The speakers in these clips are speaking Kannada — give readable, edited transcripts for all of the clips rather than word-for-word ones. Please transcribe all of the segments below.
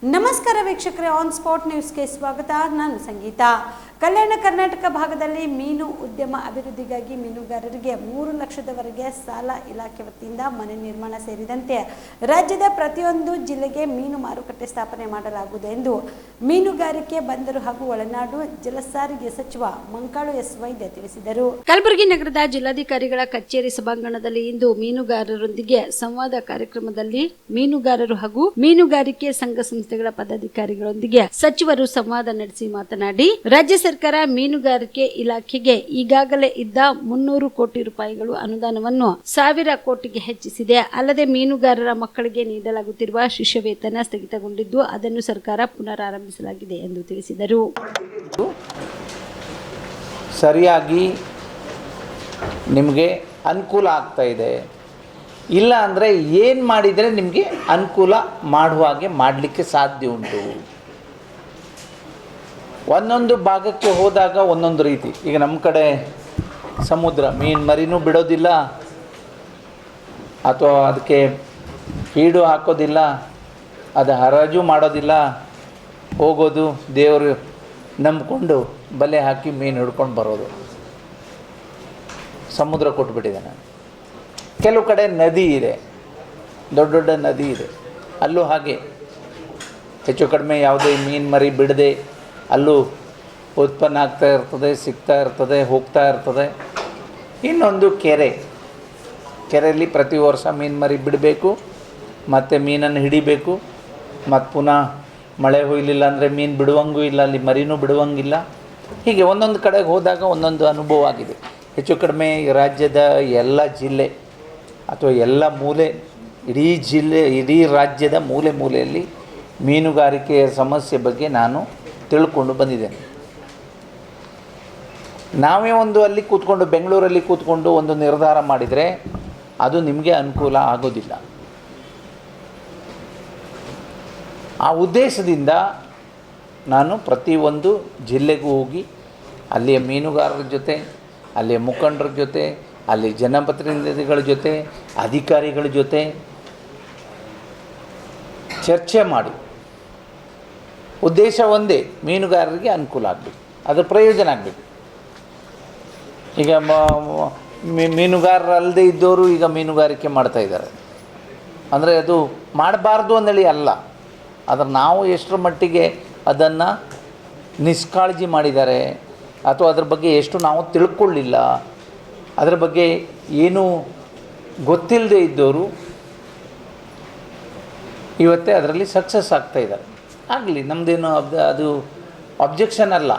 ನಮಸ್ಕಾರ ವೀಕ್ಷಕರೇ, ಆನ್ ಸ್ಪಾಟ್ ನ್ಯೂಸ್ಗೆ ಸ್ವಾಗತ. ನಾನು ಸಂಗೀತ. ಕಲ್ಯಾಣ ಕರ್ನಾಟಕ ಭಾಗದಲ್ಲಿ ಮೀನು ಉದ್ಯಮ ಅಭಿವೃದ್ಧಿಗಾಗಿ ಮೀನುಗಾರರಿಗೆ 3 ಲಕ್ಷದವರೆಗೆ ಸಾಲ ಇಲಾಖೆ ವತಿಯಿಂದ ಮನೆ ನಿರ್ಮಾಣ ಸೇರಿದಂತೆ ರಾಜ್ಯದ ಪ್ರತಿಯೊಂದು ಜಿಲ್ಲೆಗೆ ಮೀನು ಮಾರುಕಟ್ಟೆ ಸ್ಥಾಪನೆ ಮಾಡಲಾಗುವುದು ಎಂದು ಮೀನುಗಾರಿಕೆ, ಬಂದರು ಹಾಗೂ ಒಳನಾಡು ಜಲಸಾರಿಗೆ ಸಚಿವ ಮಂಕಾಳು ಎಸ್ ವೈದ್ಯ ತಿಳಿಸಿದರು. ಕಲಬುರಗಿ ನಗರದ ಜಿಲ್ಲಾಧಿಕಾರಿಗಳ ಕಚೇರಿ ಸಭಾಂಗಣದಲ್ಲಿ ಇಂದು ಮೀನುಗಾರರೊಂದಿಗೆ ಸಂವಾದ ಕಾರ್ಯಕ್ರಮದಲ್ಲಿ ಮೀನುಗಾರರು ಹಾಗೂ ಮೀನುಗಾರಿಕೆ ಸಂಘ ಸಂಸ್ಥೆಗಳ ಪದಾಧಿಕಾರಿಗಳೊಂದಿಗೆ ಸಚಿವರು ಸಂವಾದ ನಡೆಸಿ ಮಾತನಾಡಿ, ರಾಜ್ಯ ಸರ್ಕಾರ ಮೀನುಗಾರಿಕೆ ಇಲಾಖೆಗೆ ಈಗಾಗಲೇ ಇದ್ದ 300 ಕೋಟಿ ರೂಪಾಯಿಗಳು ಅನುದಾನವನ್ನು 1000 ಕೋಟಿಗೆ ಹೆಚ್ಚಿಸಿದೆ. ಅಲ್ಲದೆ ಮೀನುಗಾರರ ಮಕ್ಕಳಿಗೆ ನೀಡಲಾಗುತ್ತಿರುವ ಶಿಷ್ಯ ವೇತನ ಸ್ಥಗಿತಗೊಂಡಿದ್ದು ಅದನ್ನು ಸರ್ಕಾರ ಪುನರಾರಂಭಿಸಲಾಗಿದೆ ಎಂದು ತಿಳಿಸಿದರು. ಸರಿಯಾಗಿ ನಿಮಗೆ ಅನುಕೂಲ ಆಗ್ತಾ ಇದೆ. ಇಲ್ಲ ಅಂದರೆ ಏನು ಮಾಡಿದರೆ ನಿಮಗೆ ಅನುಕೂಲ ಮಾಡುವ ಹಾಗೆ ಮಾಡಲಿಕ್ಕೆ ಸಾಧ್ಯ ಉಂಟು. ಒಂದೊಂದು ಭಾಗಕ್ಕೆ ಹೋದಾಗ ಒಂದೊಂದು ರೀತಿ. ಈಗ ನಮ್ಮ ಕಡೆ ಸಮುದ್ರ ಮೀನು ಮರಿನೂ ಬಿಡೋದಿಲ್ಲ, ಅಥವಾ ಅದಕ್ಕೆ ಫೀಡು ಹಾಕೋದಿಲ್ಲ, ಅದು ಹರಾಜು ಮಾಡೋದಿಲ್ಲ. ಹೋಗೋದು ದೇವರು ನಂಬಿಕೊಂಡು ಬಲೆ ಹಾಕಿ ಮೀನು ಹಿಡ್ಕೊಂಡು ಬರೋದು. ಸಮುದ್ರ ಕೊಟ್ಬಿಟ್ಟಿದೆ. ಕೆಲವು ಕಡೆ ನದಿ ಇದೆ, ದೊಡ್ಡ ದೊಡ್ಡ ನದಿ ಇದೆ, ಅಲ್ಲೂ ಹಾಗೆ ಹೆಚ್ಚು ಕಡಿಮೆ ಯಾವುದೇ ಮೀನು ಮರಿ ಬಿಡದೆ ಅಲ್ಲೂ ಉತ್ಪನ್ನ ಆಗ್ತಾ ಇರ್ತದೆ, ಸಿಗ್ತಾ ಇರ್ತದೆ, ಹೋಗ್ತಾ ಇರ್ತದೆ. ಇನ್ನೊಂದು ಕೆರೆಯಲ್ಲಿ ಪ್ರತಿ ವರ್ಷ ಮೀನು ಮರಿ ಬಿಡಬೇಕು, ಮತ್ತು ಮೀನನ್ನು ಹಿಡಿಬೇಕು, ಮತ್ತು ಪುನಃ ಮಳೆ ಹೊಯ್ಲಿಲ್ಲ ಅಂದರೆ ಮೀನು ಬಿಡುವಂಗೂ ಇಲ್ಲ, ಅಲ್ಲಿ ಮರಿನೂ ಬಿಡುವಂಗಿಲ್ಲ. ಹೀಗೆ ಒಂದೊಂದು ಕಡೆಗೆ ಹೋದಾಗ ಒಂದೊಂದು ಅನುಭವ ಆಗಿದೆ. ಹೆಚ್ಚು ಕಡಿಮೆ ರಾಜ್ಯದ ಎಲ್ಲ ಜಿಲ್ಲೆ ಅಥವಾ ಎಲ್ಲ ಮೂಲೆ, ಇಡೀ ರಾಜ್ಯದ ಮೂಲೆ ಮೂಲೆಯಲ್ಲಿ ಮೀನುಗಾರಿಕೆಯ ಸಮಸ್ಯೆ ಬಗ್ಗೆ ನಾನು ತಿಳ್ಕೊಂಡು ಬಂದಿದ್ದೇನೆ. ನಾವೇ ಅಲ್ಲಿ ಕೂತ್ಕೊಂಡು ಬೆಂಗಳೂರಲ್ಲಿ ಕೂತ್ಕೊಂಡು ಒಂದು ನಿರ್ಧಾರ ಮಾಡಿದರೆ ಅದು ನಿಮಗೆ ಅನುಕೂಲ ಆಗೋದಿಲ್ಲ. ಆ ಉದ್ದೇಶದಿಂದ ನಾನು ಪ್ರತಿಯೊಂದು ಜಿಲ್ಲೆಗೂ ಹೋಗಿ ಅಲ್ಲಿಯ ಮೀನುಗಾರರ ಜೊತೆ, ಅಲ್ಲಿಯ ಮುಖಂಡರ ಜೊತೆ, ಅಲ್ಲಿ ಜನಪ್ರತಿನಿಧಿಗಳ ಜೊತೆ, ಅಧಿಕಾರಿಗಳ ಜೊತೆ ಚರ್ಚೆ ಮಾಡಿ, ಉದ್ದೇಶ ಒಂದೇ, ಮೀನುಗಾರರಿಗೆ ಅನುಕೂಲ ಆಗಬೇಕು, ಅದರ ಪ್ರಯೋಜನ ಆಗಬೇಕು. ಈಗ ಮೀನುಗಾರರಲ್ಲದೆ ಇದ್ದವರು ಈಗ ಮೀನುಗಾರಿಕೆ ಮಾಡ್ತಾಯಿದ್ದಾರೆ ಅಂದರೆ ಅದು ಮಾಡಬಾರ್ದು ಅಂದೇಳಿ ಅಲ್ಲ, ಆದರೆ ನಾವು ಎಷ್ಟರ ಮಟ್ಟಿಗೆ ಅದನ್ನು ನಿಷ್ಕಾಳಜಿ ಮಾಡಿದ್ದಾರೆ ಅಥವಾ ಅದ್ರ ಬಗ್ಗೆ ಎಷ್ಟು ನಾವು ತಿಳ್ಕೊಳ್ಳಿಲ್ಲ, ಅದರ ಬಗ್ಗೆ ಏನೂ ಗೊತ್ತಿಲ್ಲದೆ ಇದ್ದವರು ಇವತ್ತೇ ಅದರಲ್ಲಿ ಸಕ್ಸಸ್ ಆಗ್ತಾಯಿದ್ದಾರೆ. ಆಗಲಿ, ನಮ್ಮದೇನು ಅದು ಅಬ್ಜೆಕ್ಷನ್ ಅಲ್ಲ.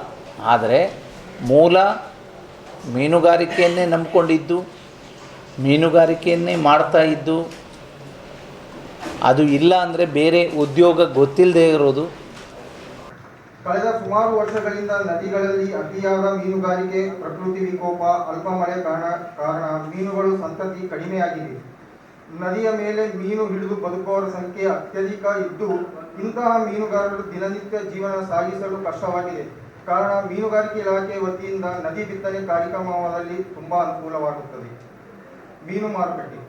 ಆದರೆ ಮೂಲ ಮೀನುಗಾರಿಕೆಯನ್ನೇ ನಂಬಿಕೊಂಡಿದ್ದು, ಮೀನುಗಾರಿಕೆಯನ್ನೇ ಮಾಡ್ತಾ ಇದ್ದು, ಅದು ಇಲ್ಲ ಅಂದರೆ ಬೇರೆ ಉದ್ಯೋಗ ಗೊತ್ತಿಲ್ಲದೆ ಇರೋದು. ಕಳೆದ ಸುಮಾರು ವರ್ಷಗಳಿಂದ ನದಿಗಳಲ್ಲಿ ಅತಿಯಾದ ಮೀನುಗಾರಿಕೆ, ಪ್ರಕೃತಿ ವಿಕೋಪ, ಅಲ್ಪ ಮಳೆ ಕಾರಣ ಮೀನುಗಳು ಸಂತತಿ ಕಡಿಮೆಯಾಗಿದೆ. ನದಿಯ ಮೇಲೆ ಮೀನು ಹಿಡಿದು ಬದುಕುವವರ ಸಂಖ್ಯೆ ಅತ್ಯಧಿಕ ಇದ್ದು, ಇಂತಹ ಮೀನುಗಾರರು ದಿನನಿತ್ಯ ಜೀವನ ಸಾಗಿಸಲು ಕಷ್ಟವಾಗಿದೆ. ಕಾರಣ ಮೀನುಗಾರಿಕೆ ಇಲಾಖೆ ವತಿಯಿಂದ ನದಿ ಬಿತ್ತನೆ ಕಾರ್ಯಕ್ರಮದಲ್ಲಿ ತುಂಬ ಅನುಕೂಲವಾಗುತ್ತದೆ. ಮೀನು ಮಾರುಕಟ್ಟೆ.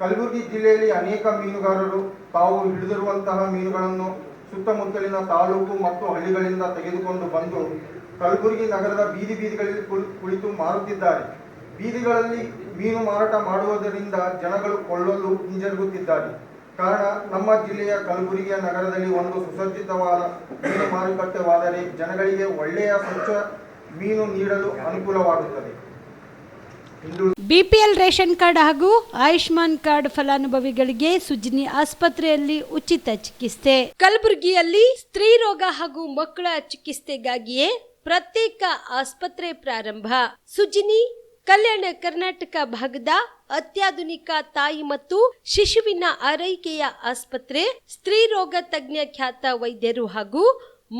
ಕಲಬುರಗಿ ಜಿಲ್ಲೆಯಲ್ಲಿ ಅನೇಕ ಮೀನುಗಾರರು ತಾವು ಹಿಡಿದಿರುವಂತಹ ಮೀನುಗಳನ್ನು ಸುತ್ತಮುತ್ತಲಿನ ತಾಲೂಕು ಮತ್ತು ಹಳ್ಳಿಗಳಿಂದ ತೆಗೆದುಕೊಂಡು ಬಂದು ಕಲಬುರಗಿ ನಗರದ ಬೀದಿಗಳಲ್ಲಿ ಕುಳಿತು ಮಾರುತ್ತಿದ್ದಾರೆ. ಬೀದಿಗಳಲ್ಲಿ ಮೀನು ಮಾರಾಟ ಮಾಡುವುದರಿಂದ ಜನಗಳು ಕೊಳ್ಳಲು ಹಿಂಜರುಗುತ್ತಿದ್ದಾರೆ. ಕಾರಣ ನಮ್ಮ ಜಿಲ್ಲೆಯ ಕಲಬುರಗಿಯ ನಗರದಲ್ಲಿ ಒಂದು ಸುಸಜ್ಜಿತವಾದ ಮೀನು ಮಾರುಕಟ್ಟೆವಾದರೆ ಜನಗಳಿಗೆ ಒಳ್ಳೆಯ ಸ್ವಚ್ಛ ಮೀನು ನೀಡಲು ಅನುಕೂಲವಾಗುತ್ತದೆ. ಬಿಪಿಎಲ್ ರೇಷನ್ ಕಾರ್ಡ್ ಹಾಗೂ ಆಯುಷ್ಮಾನ್ ಕಾರ್ಡ್ ಫಲಾನುಭವಿಗಳಿಗೆ ಸುಜಿನಿ ಆಸ್ಪತ್ರೆಯಲ್ಲಿ ಉಚಿತ ಚಿಕಿತ್ಸೆ. ಕಲಬುರಗಿಯಲ್ಲಿ ಸ್ತ್ರೀ ರೋಗ ಹಾಗೂ ಮಕ್ಕಳ ಚಿಕಿತ್ಸೆಗಾಗಿಯೇ ಪ್ರತ್ಯೇಕ ಆಸ್ಪತ್ರೆ ಪ್ರಾರಂಭ. ಸುಜಿನಿ ಕಲ್ಯಾಣ ಕರ್ನಾಟಕ ಭಾಗದ ಅತ್ಯಾಧುನಿಕ ತಾಯಿ ಮತ್ತು ಶಿಶುವಿನ ಆರೈಕೆಯ ಆಸ್ಪತ್ರೆ. ಸ್ತ್ರೀ ರೋಗ ತಜ್ಞ ಖ್ಯಾತ ವೈದ್ಯರು ಹಾಗೂ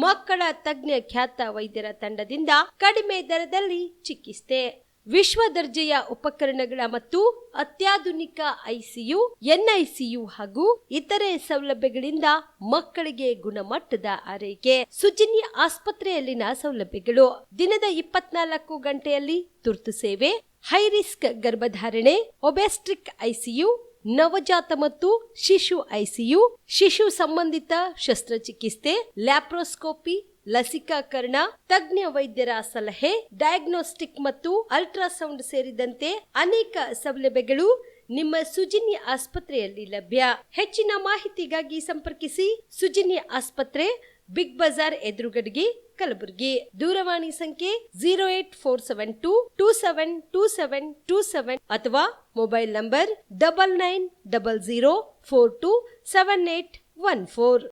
ಮಕ್ಕಳ ತಜ್ಞ ಖ್ಯಾತ ವೈದ್ಯರ ತಂಡದಿಂದ ಕಡಿಮೆ ದರದಲ್ಲಿ ಚಿಕಿತ್ಸೆ, ವಿಶ್ವ ದರ್ಜೆಯ ಉಪಕರಣಗಳ ಮತ್ತು ಅತ್ಯಾಧುನಿಕ ಐಸಿಯು, ಎನ್ಐಸಿಯು ಹಾಗೂ ಇತರೆ ಸೌಲಭ್ಯಗಳಿಂದ ಮಕ್ಕಳಿಗೆ ಗುಣಮಟ್ಟದ ಆರೈಕೆ. ಸುಜಿನಿ ಆಸ್ಪತ್ರೆಯಲ್ಲಿನ ಸೌಲಭ್ಯಗಳು: ದಿನದ 24 ಗಂಟೆಯಲ್ಲಿ ತುರ್ತು ಸೇವೆ, ಹೈ ರಿಸ್ಕ್ ಗರ್ಭಧಾರಣೆ, ಒಬೆಸ್ಟ್ರಿಕ್ ಐಸಿಯು, ನವಜಾತ ಮತ್ತು ಶಿಶು ಐಸಿಯು, ಶಿಶು ಸಂಬಂಧಿತ ಶಸ್ತ್ರಚಿಕಿತ್ಸೆ, ಲ್ಯಾಪ್ರೋಸ್ಕೋಪಿ, ಲಸಿಕಾಕರಣ, ತಜ್ಞ ವೈದ್ಯರ ಸಲಹೆ, ಡಯಾಗ್ನೋಸ್ಟಿಕ್ ಮತ್ತು ಅಲ್ಟ್ರಾಸೌಂಡ್ ಸೇರಿದಂತೆ ಅನೇಕ ಸೌಲಭ್ಯಗಳು ನಿಮ್ಮ ಸುಜಿನಿ ಆಸ್ಪತ್ರೆಯಲ್ಲಿ ಲಭ್ಯ. ಹೆಚ್ಚಿನ ಮಾಹಿತಿಗಾಗಿ ಸಂಪರ್ಕಿಸಿ ಸುಜಿನಿ ಆಸ್ಪತ್ರೆ, ಬಿಗ್ ಬಜಾರ್ ಎದುರುಗಡೆಗೆ, ಕಲಬುರಗಿ. ದೂರವಾಣಿ ಸಂಖ್ಯೆ 08472 272727 ಅಥವಾ ಮೊಬೈಲ್ ನಂಬರ್ 9900427814.